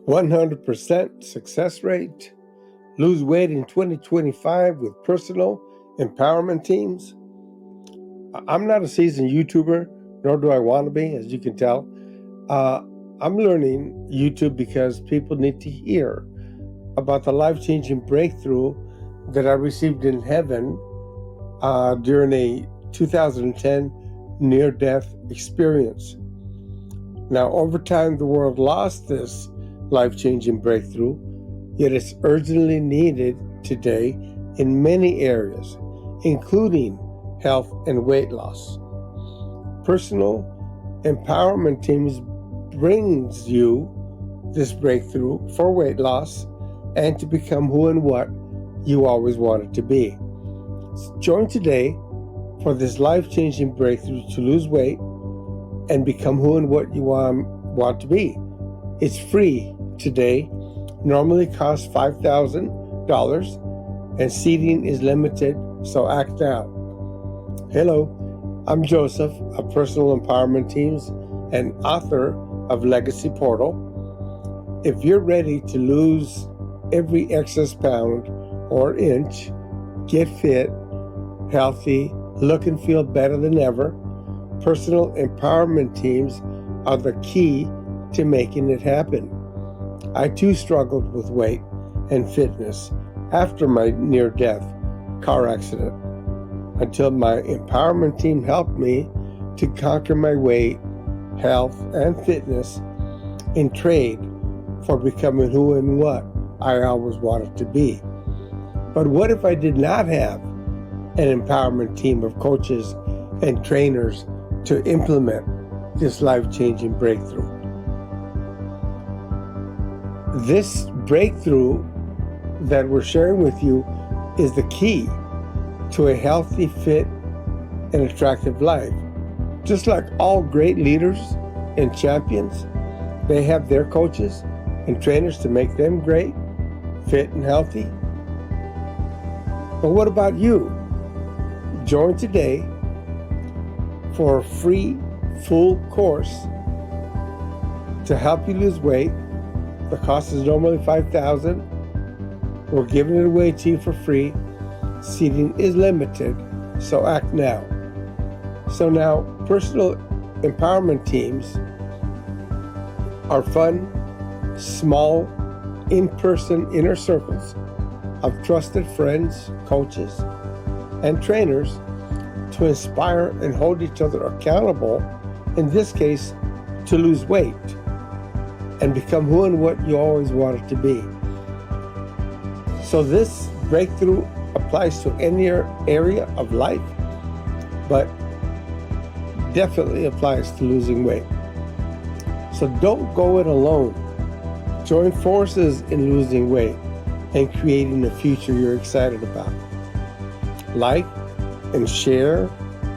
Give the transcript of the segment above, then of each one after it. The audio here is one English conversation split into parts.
100% success rate, lose weight in 2025 with personal empowerment teams. I'm not a seasoned YouTuber, nor do I want to be, as you can tell. I'm learning YouTube because people need to hear about the life-changing breakthrough that I received in heaven during a 2010 near-death experience. Now, over time, the world lost this life-changing breakthrough, yet it's urgently needed today in many areas, including health and weight loss. Personal empowerment teams brings you this breakthrough for weight loss and to become who and what you always wanted to be. Join today for this life-changing breakthrough to lose weight and become who and what you want to be. It's free today. Normally costs $5,000 and seating is limited, so act now. Hello, I'm Joseph of Personal Empowerment Teams and author of Legacy Portal. If you're ready to lose every excess pound or inch, get fit, healthy, look and feel better than ever, personal empowerment teams are the key to making it happen. I too struggled with weight and fitness after my near-death car accident until my empowerment team helped me to conquer my weight, health, and fitness in trade for becoming who and what I always wanted to be. But what if I did not have an empowerment team of coaches and trainers to implement this life-changing breakthrough? This breakthrough that we're sharing with you is the key to a healthy, fit, and attractive life. Just like all great leaders and champions, they have their coaches and trainers to make them great, fit, and healthy. But what about you? Join today for a free, full course to help you lose weight. The cost is normally $5,000. We're giving it away to you for free. Seating is limited, so act now. So now, personal empowerment teams are fun, small, in-person inner circles of trusted friends, coaches, and trainers to inspire and hold each other accountable, in this case, to lose weight and become who and what you always wanted to be. So this breakthrough applies to any area of life, but definitely applies to losing weight. So don't go it alone. Join forces in losing weight and creating a future you're excited about. Like and share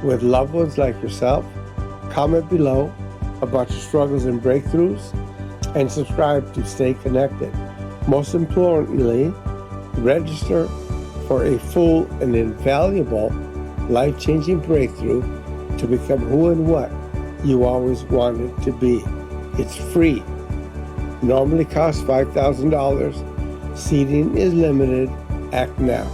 with loved ones like yourself. Comment below about your struggles and breakthroughs, and subscribe to stay connected. Most importantly, register for a full and invaluable life-changing breakthrough to become who and what you always wanted to be. It's free. Normally costs $5,000. Seating is limited. Act now.